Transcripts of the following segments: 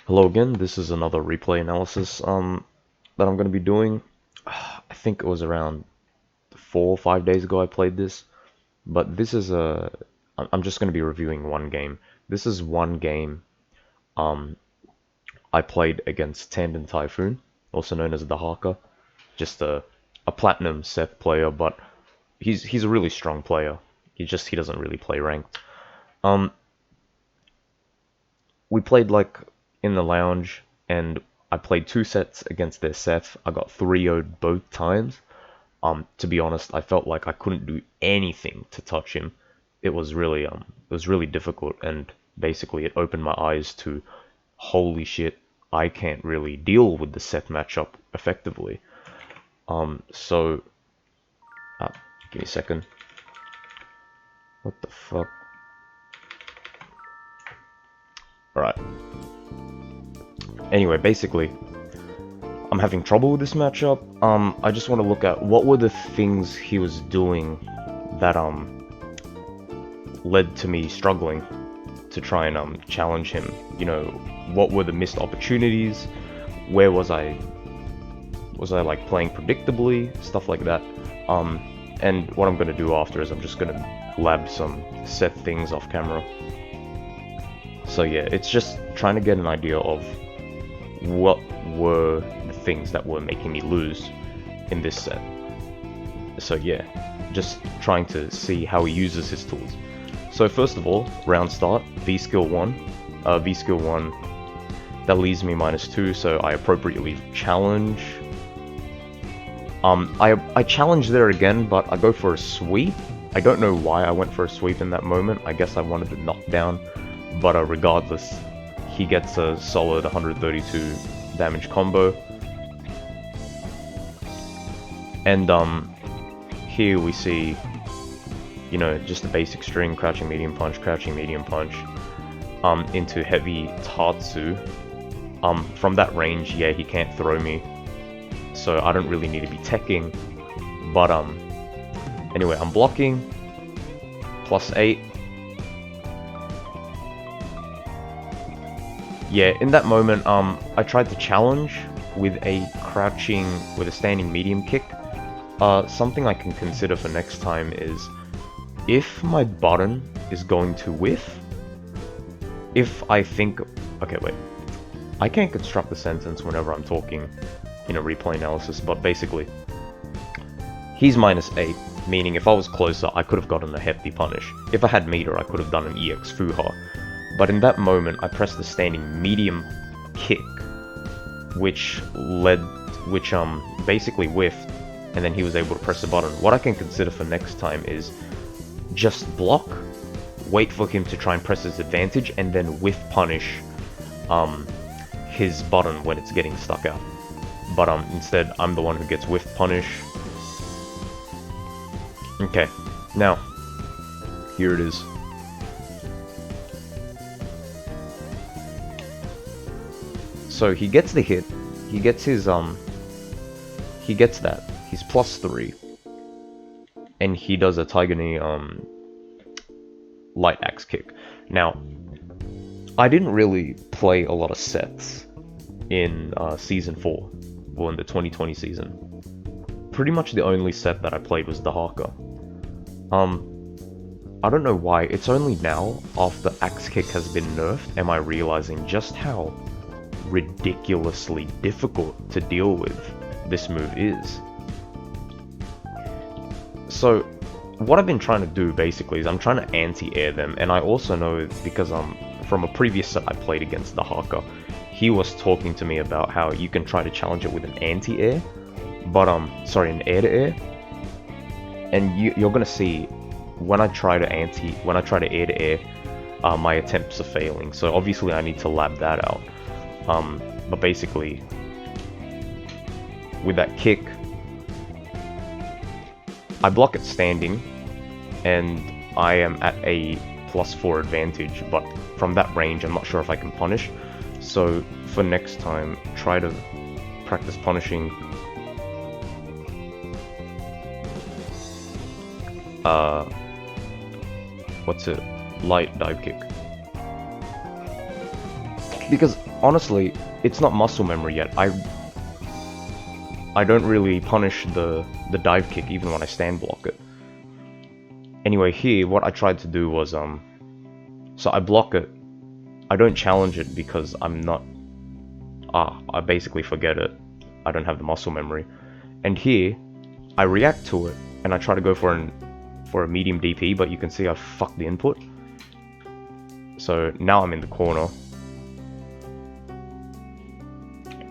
Hello again, this is another replay analysis that I'm going to be doing. I think it was around 4 or 5 days ago I played this, but this is I'm just going to be reviewing one game. This is one game I played against TandenTyphoon, also known as the Haka, just a platinum Seth player, but he's a really strong player. He doesn't really play ranked. We played like in the lounge, and I played 2 sets against their Seth. I got 3-0'd both times. To be honest, I felt like I couldn't do anything to touch him. It was really difficult, and basically it opened my eyes to, holy shit, I can't really deal with the Seth matchup effectively. So, give me a second. What the fuck? Alright. Anyway, basically, I'm having trouble with this matchup. I just want to look at what were the things he was doing that led to me struggling to try and challenge him. You know, what were the missed opportunities? Where was I like playing predictably? Stuff like that. And what I'm gonna do after is I'm just gonna lab some set things off camera. So yeah, it's just trying to get an idea of what were the things that were making me lose in this set. So yeah, just trying to see how he uses his tools. So first of all, round start, V skill 1. V skill 1, that leaves me -2, so I appropriately challenge. I challenge there again, but I go for a sweep. I don't know why I went for a sweep in that moment. I guess I wanted to knock down, but regardless, he gets a solid 132 damage combo. And here we see, you know, just the basic string, crouching medium punch, into heavy tatsu. From that range, yeah, he can't throw me, so I don't really need to be teching. But anyway, I'm blocking, +8. Yeah, in that moment, I tried to challenge with a standing medium kick. Something I can consider for next time is, if my button is going to whiff, okay, wait, I can't construct the sentence whenever I'm talking in a replay analysis, but basically, he's -8, meaning if I was closer, I could have gotten a hefty punish. If I had meter, I could have done an EX Fuha. But in that moment, I pressed the standing medium kick, which basically whiffed, and then he was able to press the button. What I can consider for next time is just block, wait for him to try and press his advantage, and then whiff punish his button when it's getting stuck out. But instead, I'm the one who gets whiff punish. Okay, now, here it is. So he gets the hit, he gets his, he gets that, he's +3, and he does a Tiger Knee, light axe kick. Now, I didn't really play a lot of sets in Season 4, well, in the 2020 season. Pretty much the only set that I played was the Haka. I don't know why, it's only now, after axe kick has been nerfed, am I realizing just how ridiculously difficult to deal with this move is. So what I've been trying to do basically is I'm trying to anti-air them, and I also know, because from a previous set I played against the Haka, he was talking to me about how you can try to challenge it with an anti-air, but an air-to-air, and you're gonna see when I try to air-to-air, my attempts are failing, so obviously I need to lab that out. But basically, with that kick, I block it standing, and I am at a +4 advantage, but from that range, I'm not sure if I can punish. So for next time, try to practice punishing light dive kick. Because honestly, it's not muscle memory yet. I don't really punish the dive kick even when I stand block it. Anyway, here, what I tried to do was, so I block it. I don't challenge it because I'm not, I basically forget it. I don't have the muscle memory. And here, I react to it, and I try to go for a medium DP, but you can see I fucked the input. So now I'm in the corner.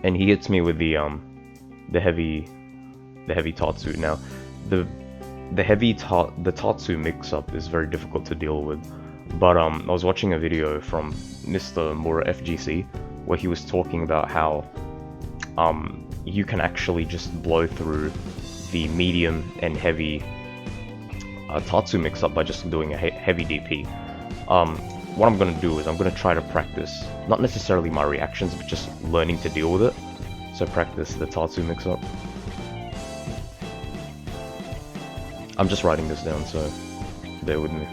And he hits me with the heavy tatsu. Now, the tatsu mix-up is very difficult to deal with. But I was watching a video from Mr. Mura FGC where he was talking about how you can actually just blow through the medium and heavy tatsu mix-up by just doing a heavy DP. What I'm gonna do is I'm gonna try to practice, not necessarily my reactions, but just learning to deal with it. So practice the tatsu mix-up. I'm just writing this down, so bear with me.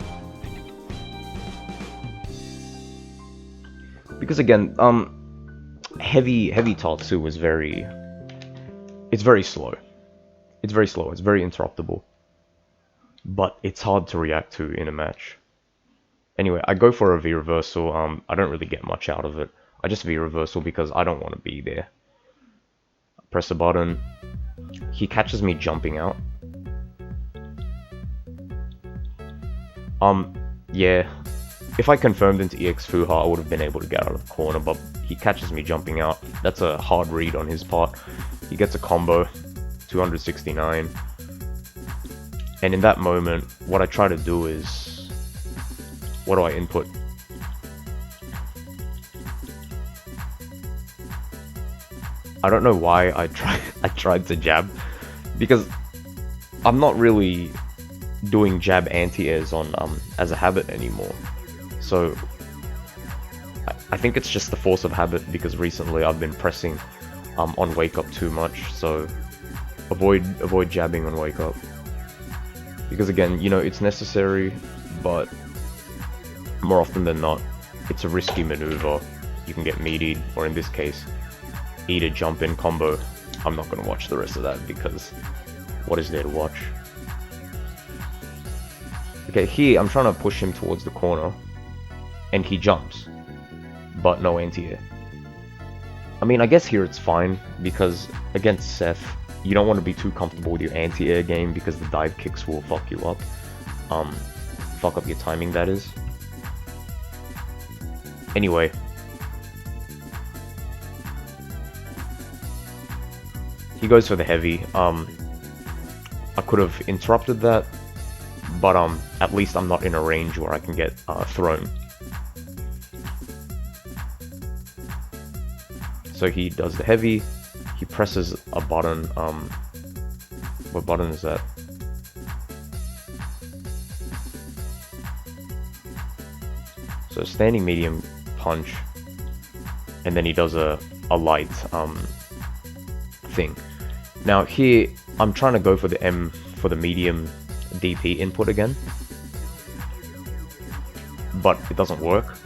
Because again, heavy tatsu is it's very slow. It's very slow, it's very interruptible. But it's hard to react to in a match. Anyway, I go for a V reversal. I don't really get much out of it. I just V reversal because I don't want to be there. Press the button. He catches me jumping out. Yeah. If I confirmed into EX Fuha, I would have been able to get out of the corner, but he catches me jumping out. That's a hard read on his part. He gets a combo, 269. And in that moment, what I try to do is... What do I input? I don't know why I tried to jab, because I'm not really doing jab anti-airs on as a habit anymore. So I think it's just the force of habit, because recently I've been pressing on wake up too much. So avoid jabbing on wake up, because again, you know, it's necessary, but more often than not, it's a risky maneuver. You can get meatied, or in this case, eat a jump in combo. I'm not going to watch the rest of that, because what is there to watch? Okay, here I'm trying to push him towards the corner, and he jumps, but no anti-air. I mean, I guess here it's fine, because against Seth, you don't want to be too comfortable with your anti-air game, because the dive kicks will fuck you up. Fuck up your timing, that is. Anyway, he goes for the heavy. I could have interrupted that, but at least I'm not in a range where I can get thrown. So he does the heavy. He presses a button. What button is that? So standing medium punch, and then he does a light thing. Now here I'm trying to go for the medium DP input again, but it doesn't work.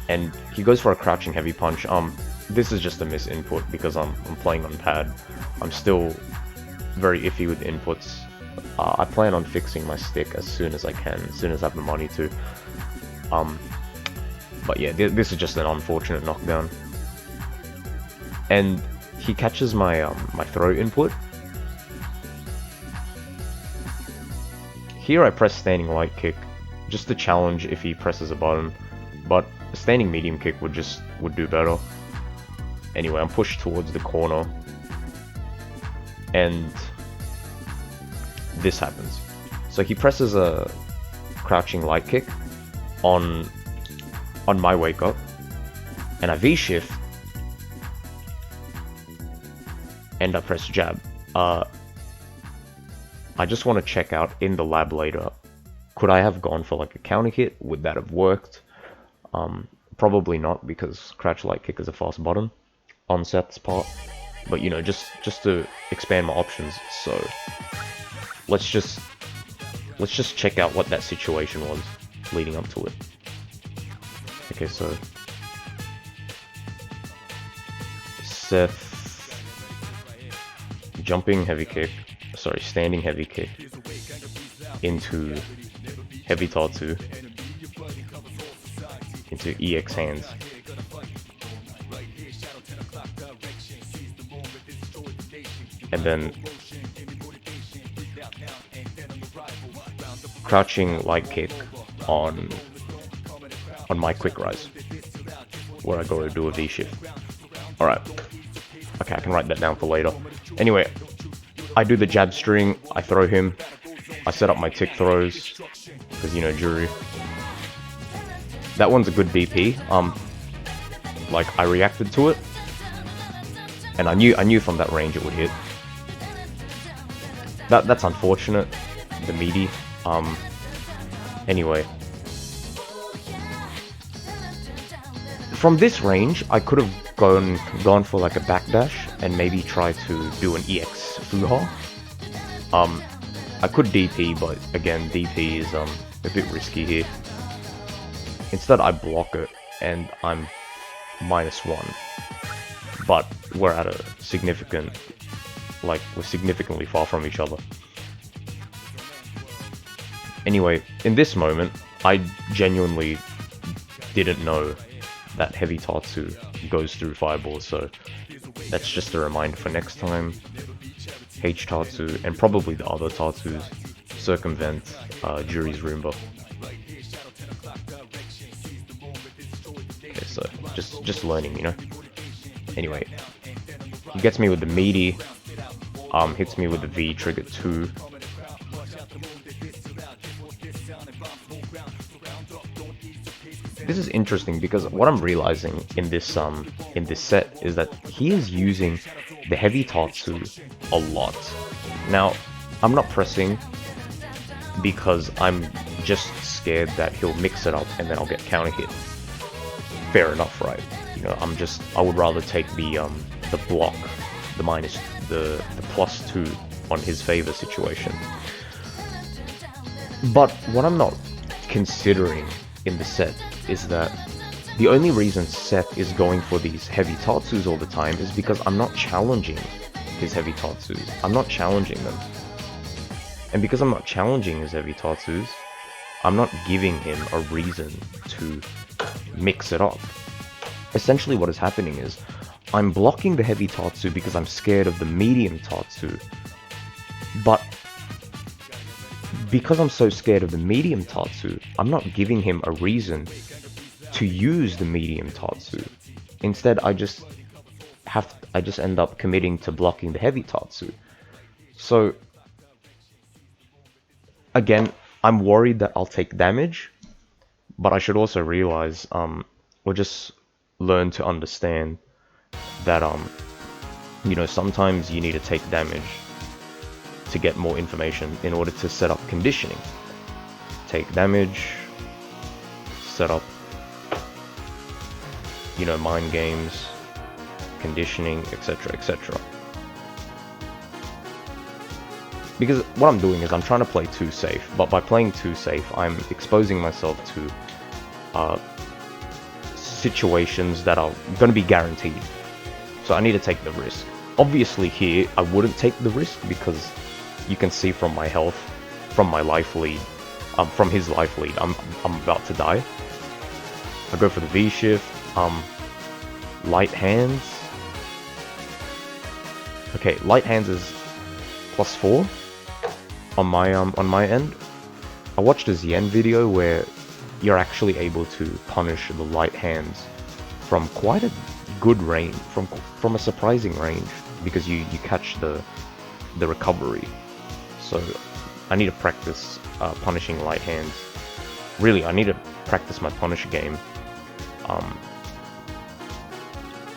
And he goes for a crouching heavy punch. This is just a miss input because I'm playing on pad. I'm still very iffy with inputs. I plan on fixing my stick as soon as I can, as soon as I have the money to. But yeah, this is just an unfortunate knockdown. And he catches my my throw input. Here I press standing light kick just to challenge if he presses a button, but a standing medium kick would do better. Anyway, I'm pushed towards the corner, and this happens. So he presses a crouching light kick on my wake up, and I V-shift, and I press jab. I just want to check out in the lab later, could I have gone for like a counter hit? Would that have worked? Probably not, because crouch light kick is a fast button on Seth's part. But you know, just to expand my options. So let's just check out what that situation was leading up to it. Okay, so Seth jumping heavy kick, sorry, standing heavy kick into heavy tatsu into EX hands. And then crouching light kick on my quick rise, where I go to do a V shift. Alright. Okay, I can write that down for later. Anyway, I do the jab string, I throw him, I set up my tick throws, because you know, Juru. That one's a good DP. Like, I reacted to it, and I knew from that range it would hit. That's unfortunate, the meaty. Anyway. From this range, I could have gone for like a backdash and maybe try to do an EX Fuha. I could DP, but again, DP is a bit risky here. Instead, I block it and I'm -1. But we're at a significant, like, we're significantly far from each other. Anyway, in this moment, I genuinely didn't know that heavy tatsu goes through fireballs, so that's just a reminder for next time. H tatsu, and probably the other tatsus, circumvent Juri's Roomba. Okay, so just learning, you know. Anyway, he gets me with the meaty, hits me with the V trigger 2. This is interesting because what I'm realizing in this set is that he is using the heavy tatsu a lot. Now, I'm not pressing because I'm just scared that he'll mix it up and then I'll get counter hit. Fair enough, right? You know, I would rather take the block, the +2 on his favor situation. But what I'm not considering in the set is that the only reason Seth is going for these heavy tatsus all the time is because I'm not challenging his heavy tatsus. I'm not challenging them. And because I'm not challenging his heavy tatsus, I'm not giving him a reason to mix it up. Essentially what is happening is, I'm blocking the heavy tatsu because I'm scared of the medium tatsu. But because I'm so scared of the medium tatsu, I'm not giving him a reason to use the medium tatsu. Instead, I just end up committing to blocking the heavy tatsu. So again, I'm worried that I'll take damage, but I should also realize, or just learn to understand that you know, sometimes you need to take damage to get more information in order to set up conditioning. Take damage, set up, you know, mind games, conditioning, etc, etc. Because what I'm doing is I'm trying to play too safe, but by playing too safe, I'm exposing myself to situations that are going to be guaranteed. So I need to take the risk. Obviously here, I wouldn't take the risk because you can see from my health, from my life lead, from his life lead, I'm about to die. I go for the V shift, light hands. Okay, light hands is +4 on my end. I watched a Yen video where you're actually able to punish the light hands from quite a good range, from a surprising range, because you catch the recovery. So I need to practice punishing light hands. Really, I need to practice my punish game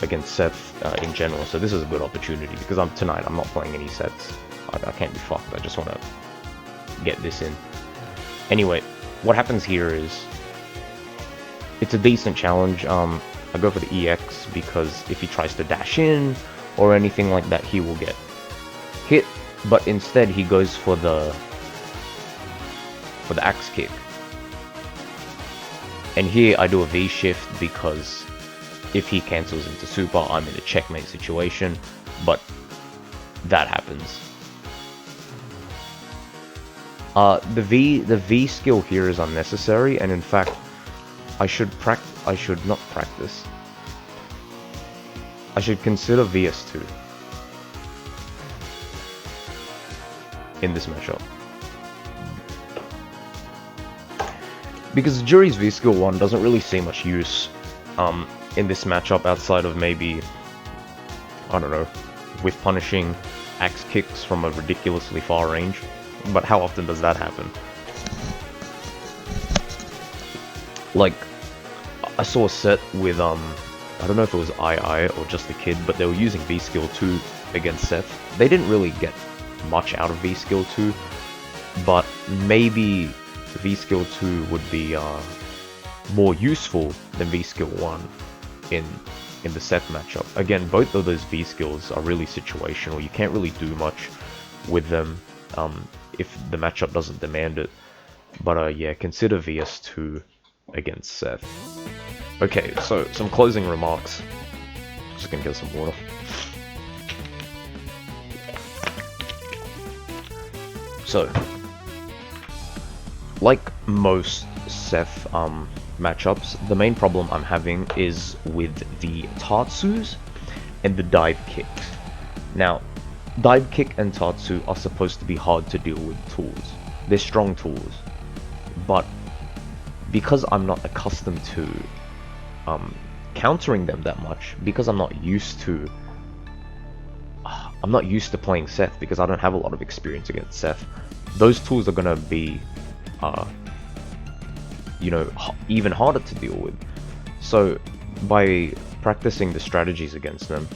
against Seth in general. So this is a good opportunity because tonight I'm not playing any sets. I can't be fucked. I just want to get this in. Anyway, what happens here is it's a decent challenge. I go for the EX because if he tries to dash in or anything like that, he will get hit. But instead, he goes for the axe kick. And here I do a V shift because if he cancels into super, I'm in a checkmate situation, but that happens. The V skill here is unnecessary, and in fact, I should not practice. I should consider VS2 in this matchup. Because Jury's V skill 1 doesn't really see much use in this matchup outside of maybe, I don't know, with punishing axe kicks from a ridiculously far range. But how often does that happen? Like, I saw a set with, I don't know if it was II or just the kid, but they were using V skill 2 against Seth. They didn't really get much out of V skill 2, but maybe V skill 2 would be more useful than V skill 1 in the Seth matchup. Again, both of those V skills are really situational. You can't really do much with them if the matchup doesn't demand it. But yeah, consider VS2 against Seth. Okay, so some closing remarks. Just gonna get some water. So, like most Seth matchups, the main problem I'm having is with the tatsus and the dive kicks. Now, dive kick and tatsu are supposed to be hard to deal with tools. They're strong tools, but because I'm not accustomed to countering them that much, because I'm not used to playing Seth, because I don't have a lot of experience against Seth, those tools are gonna be you know, even harder to deal with. So by practicing the strategies against them,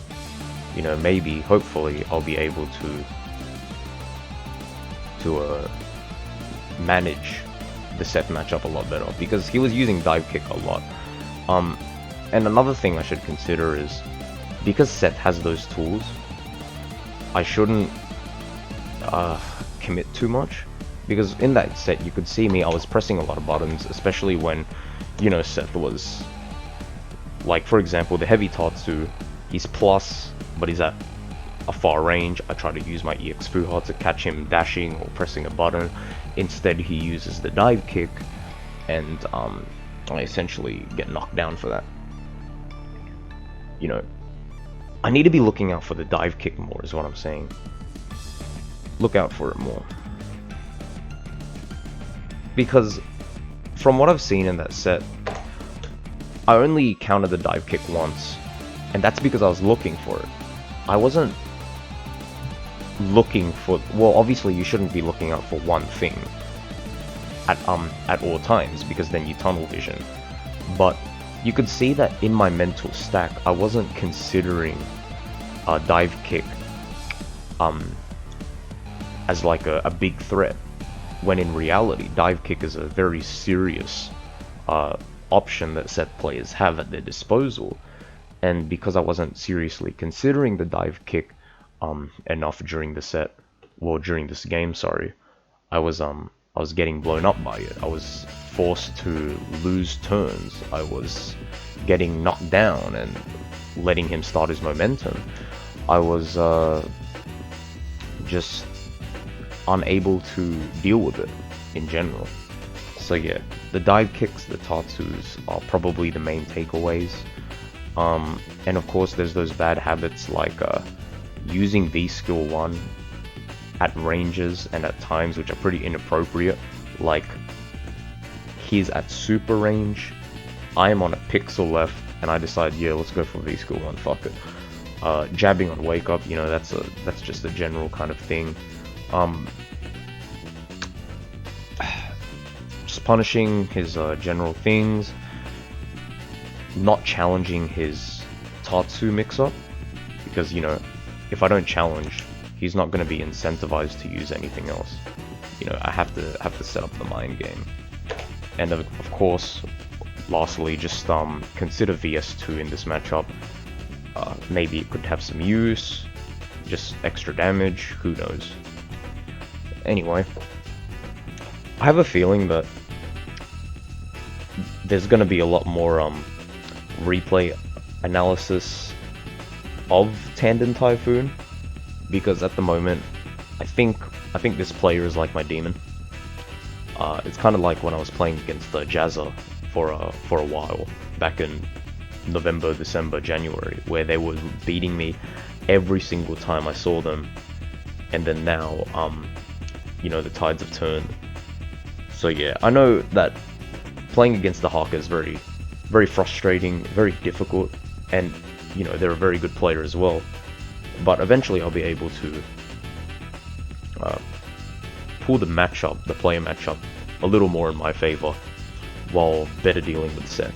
you know, maybe, hopefully, I'll be able to manage the Seth matchup a lot better, because he was using dive kick a lot. And another thing I should consider is, because Seth has those tools, I shouldn't commit too much. Because in that set, you could see me, I was pressing a lot of buttons, especially when, you know, Seth was, like, for example, the heavy tatsu, he's plus, but he's at a far range. I try to use my EX Fuha to catch him dashing or pressing a button. Instead, he uses the dive kick, and I essentially get knocked down for that. You know, I need to be looking out for the dive kick more, is what I'm saying. Look out for it more. Because from what I've seen in that set, I only countered the dive kick once, and that's because I was looking for it. I wasn't looking for, well, obviously you shouldn't be looking out for one thing at all times, because then you tunnel vision. But you could see that in my mental stack, I wasn't considering a dive kick as like a big threat, when in reality, dive kick is a very serious option that Seth players have at their disposal. And because I wasn't seriously considering the dive kick enough during the set, well, during this game, sorry, I was getting blown up by it. I was forced to lose turns. I was getting knocked down and letting him start his momentum. I was just unable to deal with it in general. So yeah, the dive kicks, the tatsus are probably the main takeaways. And of course there's those bad habits like using V skill 1 at ranges and at times which are pretty inappropriate. Like, he's at super range, I'm on a pixel left, and I decide, yeah, let's go for V skill 1, fuck it. Jabbing on wake up, you know, that's just a general kind of thing. Just punishing his general things, not challenging his tatsu mix-up, because, you know, if I don't challenge, he's not going to be incentivized to use anything else. You know, I have to set up the mind game. And of course, lastly, just consider VS2 in this matchup. Maybe it could have some use, just extra damage, who knows. Anyway, I have a feeling that there's going to be a lot more replay analysis of TandenTyphoon, because at the moment, I think this player is like my demon. It's kind of like when I was playing against the Jazza for a while back in November, December, January, where they were beating me every single time I saw them, and then now, you know, the tides have turned. So yeah, I know that playing against the Haka is very, very frustrating, very difficult, and you know, they're a very good player as well. But eventually I'll be able to pull the matchup, the player matchup, a little more in my favor, while better dealing with Seth.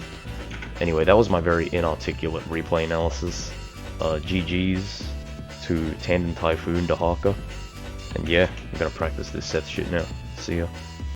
Anyway, that was my very inarticulate replay analysis. GG's to TandenTyphoon to Haka. And yeah, I'm gonna practice this Seth shit now. See ya.